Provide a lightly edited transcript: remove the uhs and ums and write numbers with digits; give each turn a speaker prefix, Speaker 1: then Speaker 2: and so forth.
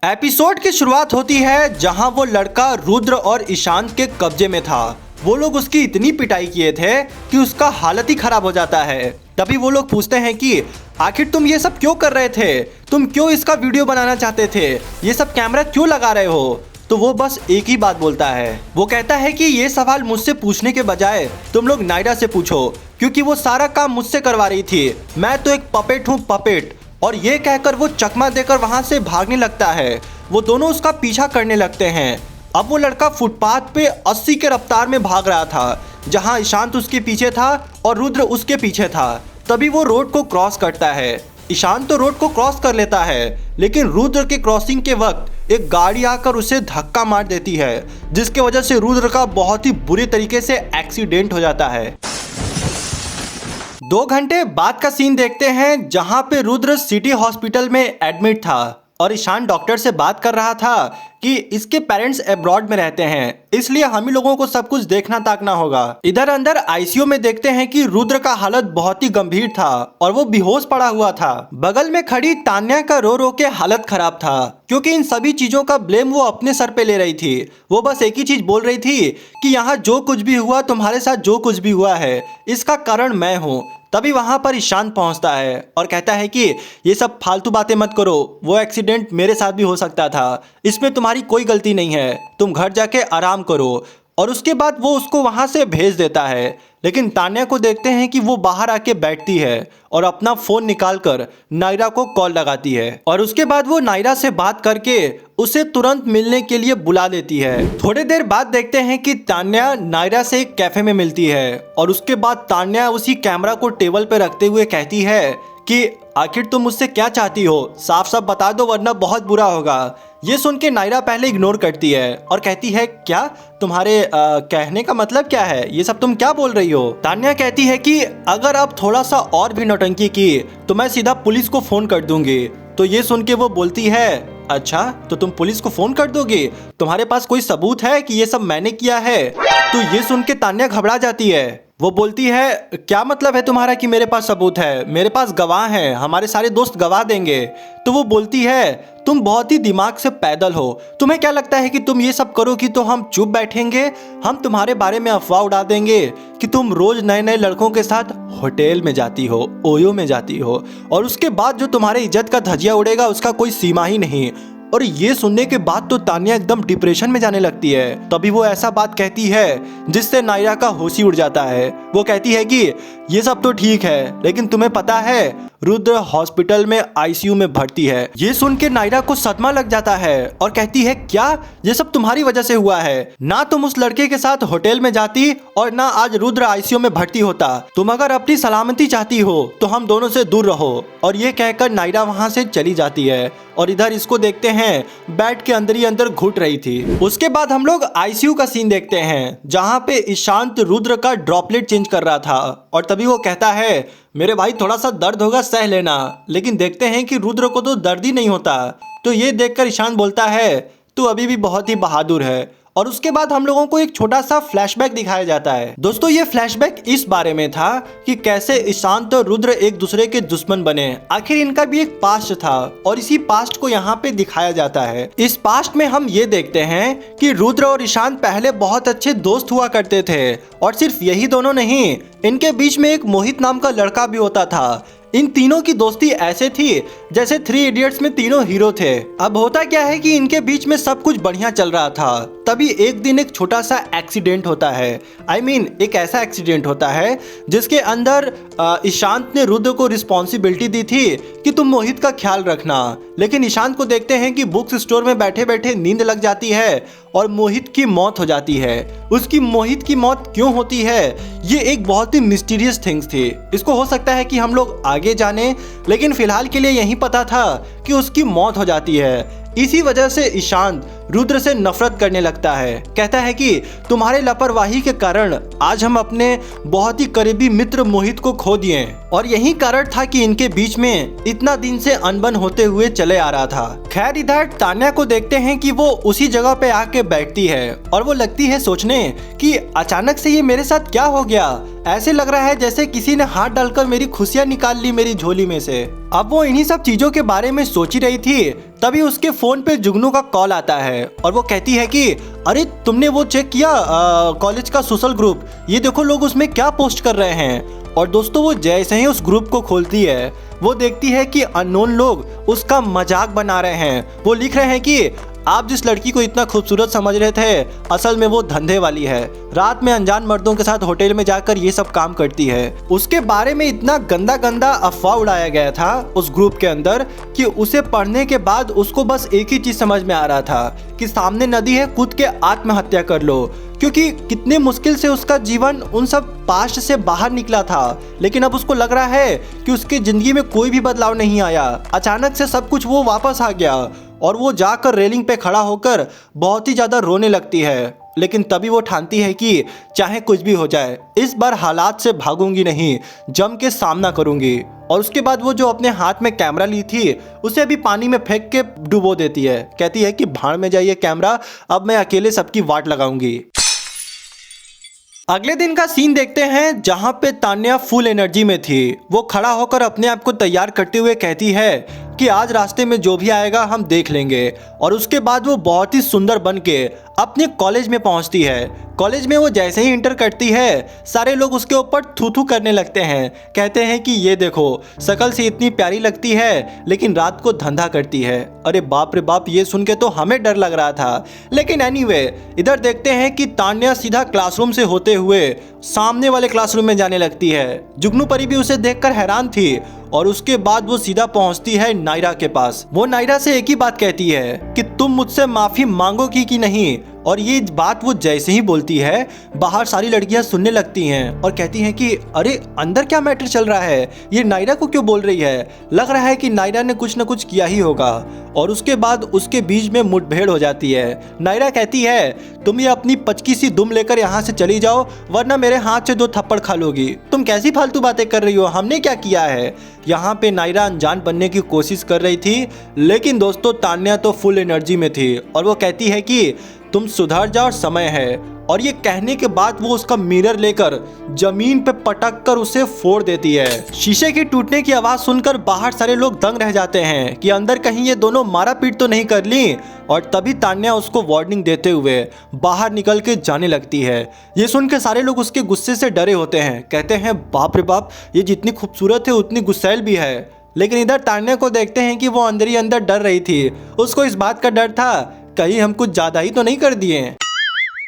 Speaker 1: Episode की शुरुआत होती है जहां वो लड़का रुद्र और ईशांत के कब्जे में था। वो लोग उसकी इतनी पिटाई किए थे कि उसका हालत ही खराब हो जाता है। तभी वो लोग पूछते हैं कि आखिर तुम ये सब क्यों कर रहे थे, तुम क्यों इसका वीडियो बनाना चाहते थे, ये सब कैमरा क्यों लगा रहे हो। तो वो बस एक ही बात बोलता है। वो कहता है कि ये सवाल मुझसे पूछने के बजाय तुम लोग नायरा से पूछो, क्योंकि वो सारा काम मुझसे करवा रही थी। मैं तो एक पपेट हूँ, पपेट। और ये कहकर वो चकमा देकर वहां से भागने लगता है। वो दोनों उसका पीछा करने लगते हैं। अब वो लड़का फुटपाथ पे 80 के रफ्तार में भाग रहा था, जहां ईशांत उसके पीछे था और रुद्र उसके पीछे था। तभी वो रोड को क्रॉस करता है। ईशांत तो रोड को क्रॉस कर लेता है, लेकिन रुद्र के क्रॉसिंग के वक्त एक गाड़ी आकर उसे धक्का मार देती है, जिसके वजह से रुद्र का बहुत ही बुरी तरीके से एक्सीडेंट हो जाता है। 2 घंटे बाद का सीन देखते हैं जहां पे रुद्र सिटी हॉस्पिटल में एडमिट था और ईशान डॉक्टर से बात कर रहा था कि इसके पेरेंट्स अब्रॉड में रहते हैं, इसलिए हम ही लोगों को सब कुछ देखना ताकना होगा। इधर अंदर आईसीयू में देखते हैं कि रुद्र का हालत बहुत ही गंभीर था और वो बेहोश पड़ा हुआ था। बगल में खड़ी तान्या का रो रो के हालत खराब था, क्योंकि इन सभी चीजों का ब्लेम वो अपने सर पे ले रही थी। वो बस एक ही चीज बोल रही थी कि यहाँ जो कुछ भी हुआ, तुम्हारे साथ जो कुछ भी हुआ है, इसका कारण मैं हूँ। तभी वहां पर ईशांत पहुंचता है और कहता है कि ये सब फालतू बातें मत करो, वो एक्सीडेंट मेरे साथ भी हो सकता था, इसमें तुम्हारी कोई गलती नहीं है, तुम घर जाके आराम करो। और उसके बाद वो उसको वहां से भेज देता है। लेकिन तान्या को देखते हैं कि वो बाहर आके बैठती है और अपना फोन निकालकर नायरा को कॉल लगाती है और उसके बाद वो नायरा से बात करके उसे तुरंत मिलने के लिए बुला लेती है। थोड़ी देर बाद देखते हैं कि तान्या नायरा से एक कैफे में मिलती है और उसके बाद तान्या उसी कैमरा को टेबल पे रखते हुए कहती है कि आखिर तुम मुझसे क्या चाहती हो, साफ साफ बता दो वरना बहुत बुरा होगा। ये सुन के नायरा पहले इग्नोर करती है और कहती है क्या तुम्हारे कहने का मतलब क्या है, ये सब तुम क्या बोल रही हो। तान्या कहती है कि अगर आप थोड़ा सा और भी नौटंकी की तो मैं सीधा पुलिस को फोन कर दूंगी। तो ये सुन के वो बोलती है अच्छा तो तुम पुलिस को फोन कर दोगे, तुम्हारे पास कोई सबूत है कि ये सब मैंने किया है। तो ये सुन के तान्या घबरा जाती है। वो बोलती है क्या मतलब है तुम्हारा कि मेरे पास सबूत है, मेरे पास गवाह हैं, हमारे सारे दोस्त गवाह देंगे। तो वो बोलती है तुम बहुत ही दिमाग से पैदल हो, तुम्हें क्या लगता है कि तुम ये सब करोगी तो हम चुप बैठेंगे, हम तुम्हारे बारे में अफवाह उड़ा देंगे कि तुम रोज नए नए लड़कों के साथ होटल में जाती हो, ओयो में जाती हो, और उसके बाद जो तुम्हारे इज्जत का धजिया उड़ेगा उसका कोई सीमा ही नहीं। और ये सुनने के बाद तो तान्या एकदम डिप्रेशन में जाने लगती है। तभी वो ऐसा बात कहती है जिससे नायरा का होश ही उड़ जाता है। वो कहती है कि ये सब तो ठीक है, लेकिन तुम्हें पता है रुद्र हॉस्पिटल में आईसीयू में भर्ती है। ये सुन के नायरा को सदमा लग जाता है और कहती है क्या ये सब तुम्हारी वजह से हुआ है, ना तुम उस लड़के के साथ होटल में जाती और ना आज रुद्र आईसीयू में भर्ती होता। तुम अगर अपनी सलामती चाहती हो तो हम दोनों से दूर रहो। और ये कहकर नायरा वहां से चली जाती है और इधर इसको देखते हैं बेड के अंदर ही अंदर घुट रही थी। उसके बाद हम लोग आईसीयू का सीन देखते हैं जहां पे ईशांत रुद्र का ड्रॉपलेट चेंज कर रहा था और तभी वो कहता है मेरे भाई थोड़ा सा दर्द होगा, सह लेना। लेकिन देखते हैं कि रुद्र को तो दर्द ही नहीं होता। तो ये देखकर ईशांत बोलता है तू अभी भी बहुत ही बहादुर है। और उसके बाद हम लोगों को एक छोटा सा फ्लैशबैक दिखाया जाता है। दोस्तों ये फ्लैशबैक इस बारे में था कि कैसे ईशांत और रुद्र एक दूसरे के दुश्मन बने। आखिर इनका भी एक पास्ट था और इसी पास्ट को यहाँ पे दिखाया जाता है। इस पास्ट में हम ये देखते हैं कि रुद्र और ईशांत पहले बहुत अच्छे दोस्त हुआ करते थे और सिर्फ यही दोनों नहीं, इनके बीच में एक मोहित नाम का लड़का भी होता था। इन तीनों की दोस्ती ऐसे थी जैसे 3 इडियट्स में तीनों हीरो थे। अब होता क्या है कि इनके बीच में सब कुछ बढ़िया चल रहा था, तभी एक दिन एक छोटा सा एक्सीडेंट होता है। एक ऐसा एक्सीडेंट होता है जिसके अंदर ईशांत ने रुद्र को रिस्पॉन्सिबिलिटी दी थी कि तुम मोहित का ख्याल रखना। लेकिन ईशांत को देखते हैं कि बुक्स स्टोर में बैठे बैठे नींद लग जाती है और मोहित की मौत हो जाती है। उसकी मोहित की मौत क्यों होती है, ये एक बहुत ही मिस्टीरियस थिंग्स थी। इसको हो सकता है कि हम लोग आगे जाने, लेकिन फिलहाल के लिए यही पता था कि उसकी मौत हो जाती है। इसी वजह से ईशांत रुद्र से नफरत करने लगता है। कहता है कि तुम्हारे लापरवाही के कारण आज हम अपने बहुत ही करीबी मित्र मोहित को खो दिए और यही कारण था कि इनके बीच में इतना दिन से अनबन होते हुए चले आ रहा था। खैर इधर तान्या को देखते हैं कि वो उसी जगह पे आके बैठती है और वो लगती है सोचने कि अचानक से ये मेरे साथ क्या हो गया। ऐसे लग रहा है जैसे किसी ने हाथ डालकर मेरी खुशियां निकाल ली मेरी झोली में से। अब वो इन्हीं सब चीजों के बारे में सोच ही रही थी तभी उसके फोन पे जुगनू का कॉल आता है और वो कहती है कि अरे तुमने वो चेक किया कॉलेज का सोशल ग्रुप, ये देखो लोग उसमें क्या पोस्ट कर रहे हैं। और दोस्तों वो जैसे ही उस ग्रुप को खोलती है वो देखती है कि अननोन लोग उसका मजाक बना रहे हैं। वो लिख रहे हैं कि आप जिस लड़की को इतना खूबसूरत समझ रहे थे असल में वो धंधे वाली है, रात में अनजान मर्दों के साथ होटल में जाकर ये सब काम करती है। उसके बारे में इतना गंदा गंदा अफवाह उड़ाया गया था उस ग्रुप के अंदर कि उसे पढ़ने के बाद उसको बस एक ही चीज समझ में आ रहा था कि सामने नदी है, कूद के आत्महत्या कर लो, क्योंकि कितने मुश्किल से उसका जीवन उन सब पास्ट से बाहर निकला था। लेकिन अब उसको लग रहा है कि उसकी जिंदगी में कोई भी बदलाव नहीं आया, अचानक से सब कुछ वो वापस आ गया और वो जाकर रेलिंग पे खड़ा होकर बहुत ही ज्यादा रोने लगती है। लेकिन तभी वो ठानती है कि चाहे कुछ भी हो जाए इस बार हालात से भागूंगी नहीं, जम के सामना करूंगी। और उसके बाद वो जो अपने हाथ में कैमरा ली थी उसे भी पानी में फेंक के डुबो देती है। कहती है कि भाड़ में जाइए कैमरा, अब मैं अकेले सबकी वाट लगाऊंगी। अगले दिन का सीन देखते हैं जहां पे तान्या फुल एनर्जी में थी। वो खड़ा होकर अपने आप को तैयार करते हुए कहती है कि आज रास्ते में जो भी आएगा हम देख लेंगे। और उसके बाद वो बहुत ही सुंदर बन के अपने कॉलेज में पहुंचती है। कॉलेज में वो जैसे ही इंटर करती है सारे लोग उसके ऊपर थू थू करने लगते हैं, कहते हैं कि ये देखो शकल से इतनी प्यारी लगती है लेकिन रात को धंधा करती है। अरे बाप रे बाप, ये सुन के तो हमें डर लग रहा था। लेकिन एनीवे इधर देखते हैं कि तान्या सीधा क्लासरूम से होते हुए सामने वाले क्लासरूम में जाने लगती है। जुगनू परी भी उसे देखकर हैरान थी और उसके बाद वो सीधा पहुंचती है नायरा के पास। वो नायरा से एक ही बात कहती है कि तुम मुझसे माफी मांगोगी कि नहीं। और ये बात वो जैसे ही बोलती है बाहर सारी लड़कियां सुनने लगती हैं और कहती हैं कि अरे अंदर क्या मैटर चल रहा है, ये नायरा को क्यों बोल रही है। लग रहा है कि नायरा ने कुछ न कुछ किया ही होगा। और उसके बाद उसके बीच में मुठभेड़ हो जाती है। नायरा कहती है तुम ये अपनी पचकी सी दुम लेकर यहाँ से चली जाओ वरना मेरे हाथ से 2 थप्पड़ खा लोगी। तुम कैसी फालतू बातें कर रही हो, हमने क्या किया है। यहाँ पे नायरा अनजान बनने की कोशिश कर रही थी लेकिन दोस्तों तान्या तो फुल एनर्जी में थी और वो कहती है कि तुम सुधर जाओ, समय है। और ये कहने के बाद वो उसका मिरर लेकर जमीन पे पटक कर उसे फोड़ देती है। शीशे की टूटने की आवाज सुनकर बाहर सारे लोग दंग रह जाते हैं कि अंदर कहीं ये दोनों मारा पीट तो नहीं कर ली। और तभी तान्या उसको वार्निंग देते हुए बाहर निकल के जाने लगती है। ये सुन के सारे लोग उसके गुस्से से डरे होते हैं, कहते हैं बाप रे बाप, ये जितनी खूबसूरत है उतनी गुस्सैल भी है। लेकिन इधर तान्या को देखते हैं कि वो अंदर ही अंदर डर रही थी। उसको इस बात का डर था कहीं हम कुछ ज्यादा ही तो नहीं कर दिए।